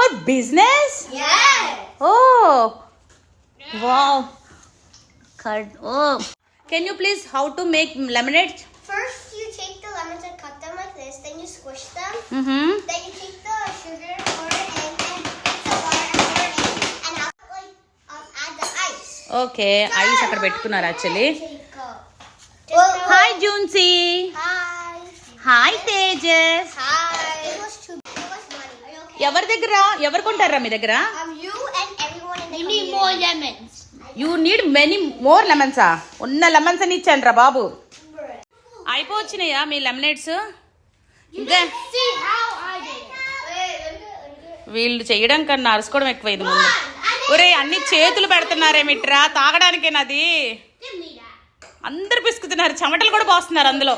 for business? Yes. Oh, wow. Oh, can you please how to make lemonade? First, you take the lemons and cut them like this. Then you squish them. Mm-hmm. Then you take the sugar, pour it in, and mix the water and pour it in. And add the ice. Okay, ice అక్కడ పెట్టుకున్నారు actually. Hi, Hi Junsi. Hi. Hi Tejas. Hi. It was money. Are you okay? ఎవరు కొంటారా మీ దగ్గర? You and everyone in the You need more lemons. You need many more lemons. ఉన్న lemons అని ఇచ్చాను రా బాబు. అయిపోవచ్చినాయా మీ lemonades? ఇంకా See how I did it. వీళ్ళు చేయడం కన్నా అరుసుకోవడం ఎక్కువైంది ముందు. ఒరే అన్ని చేతులు పెడుతున్నారేమిట్రా తాగడానికేనది. అందరు పిసుకుతున్నారు, చెమటలు కూడా పోస్తున్నారు అందులో.